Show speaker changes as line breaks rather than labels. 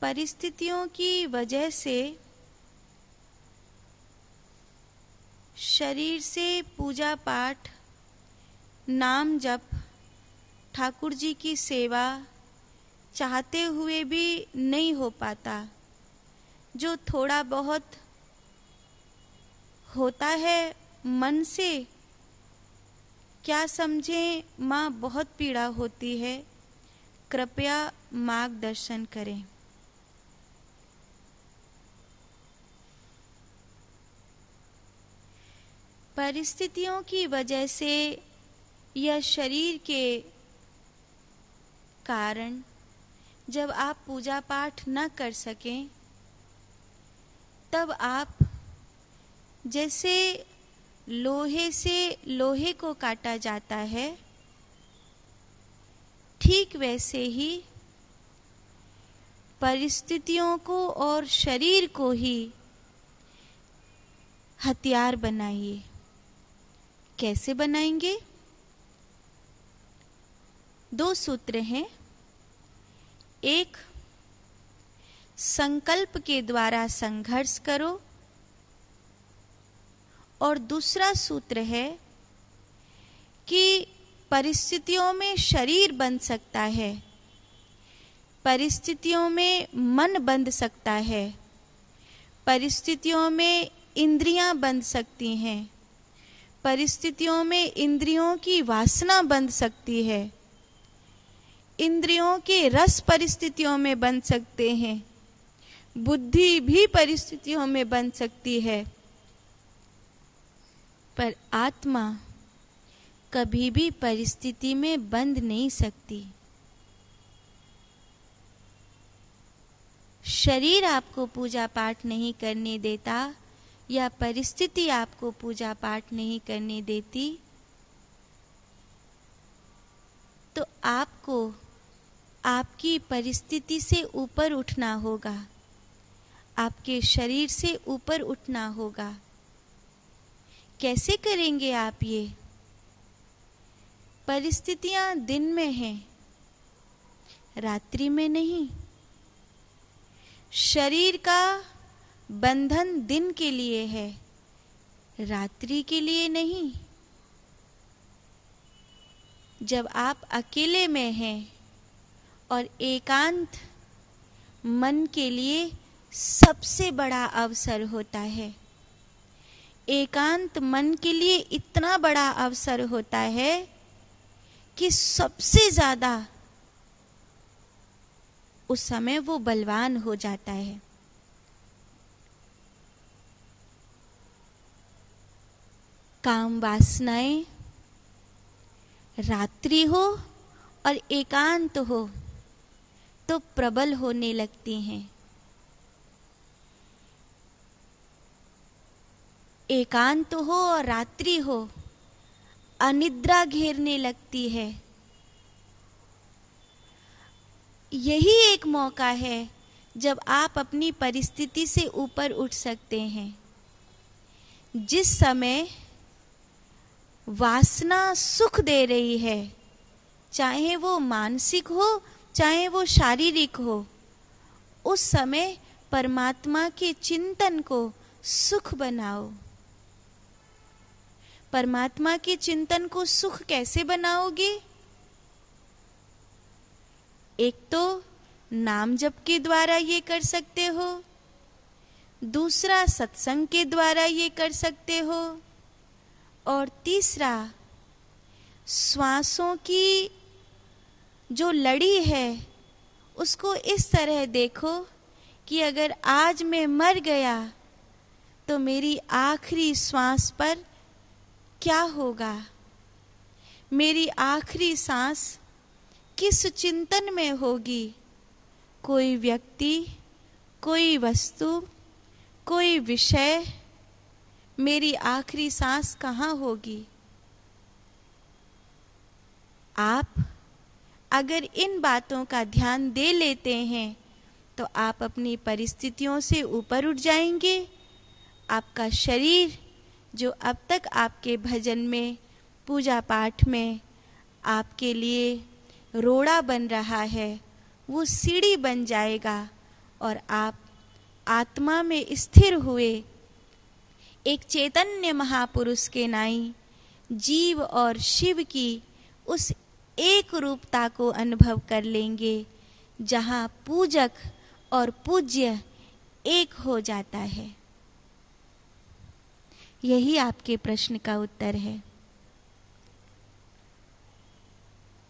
परिस्थितियों की वजह से शरीर से पूजा पाठ, नाम जप, ठाकुर जी की सेवा चाहते हुए भी नहीं हो पाता। जो थोड़ा बहुत होता है मन से, क्या समझें माँ बहुत पीड़ा होती है। कृपया मार्गदर्शन करें। परिस्थितियों की वजह से या शरीर के कारण जब आप पूजा पाठ न कर सकें, तब आप जैसे लोहे से लोहे को काटा जाता है, ठीक वैसे ही परिस्थितियों को और शरीर को ही हथियार बनाइए। कैसे बनाएंगे? 2 सूत्र हैं। एक, संकल्प के द्वारा संघर्ष करो, और दूसरा सूत्र है कि परिस्थितियों में शरीर बंध सकता है, परिस्थितियों में मन बंध सकता है, परिस्थितियों में इंद्रियां बंध सकती हैं, परिस्थितियों में इंद्रियों की वासना बंध सकती है, इंद्रियों के रस परिस्थितियों में बंध सकते हैं, बुद्धि भी परिस्थितियों में बंध सकती है, पर आत्मा कभी भी परिस्थिति में बंध नहीं सकती। शरीर आपको पूजा पाठ नहीं करने देता या परिस्थिति आपको पूजा पाठ नहीं करने देती, तो आपको आपकी परिस्थिति से ऊपर उठना होगा, आपके शरीर से ऊपर उठना होगा। कैसे करेंगे आप ये? परिस्थितियां दिन में हैं, रात्रि में नहीं। शरीर का बंधन दिन के लिए है, रात्रि के लिए नहीं। जब आप अकेले में हैं और एकांत मन के लिए सबसे बड़ा अवसर होता है। एकांत मन के लिए इतना बड़ा अवसर होता है कि सबसे ज्यादा उस समय वो बलवान हो जाता है। काम वासनाएं रात्रि हो और एकांत हो तो प्रबल होने लगती हैं। एकांत हो और रात्रि हो, अनिद्रा घेरने लगती है। यही एक मौका है जब आप अपनी परिस्थिति से ऊपर उठ सकते हैं। जिस समय वासना सुख दे रही है, चाहे वो मानसिक हो चाहे वो शारीरिक हो, उस समय परमात्मा के चिंतन को सुख बनाओ। परमात्मा के चिंतन को सुख कैसे बनाओगे? एक तो नाम जप के द्वारा ये कर सकते हो, दूसरा सत्संग के द्वारा ये कर सकते हो, और तीसरा श्वासों की जो लड़ी है उसको इस तरह देखो कि अगर आज मैं मर गया तो मेरी आखिरी श्वास पर क्या होगा, मेरी आखिरी सांस किस चिंतन में होगी। कोई व्यक्ति, कोई वस्तु, कोई विषय, मेरी आखिरी सांस कहाँ होगी। आप अगर इन बातों का ध्यान दे लेते हैं तो आप अपनी परिस्थितियों से ऊपर उठ जाएंगे। आपका शरीर जो अब तक आपके भजन में, पूजा पाठ में आपके लिए रोड़ा बन रहा है, वो सीढ़ी बन जाएगा और आप आत्मा में स्थिर हुए एक चैतन्य महापुरुष के नाई जीव और शिव की उस एक रूपता को अनुभव कर लेंगे जहाँ पूजक और पूज्य एक हो जाता है। यही आपके प्रश्न का उत्तर है।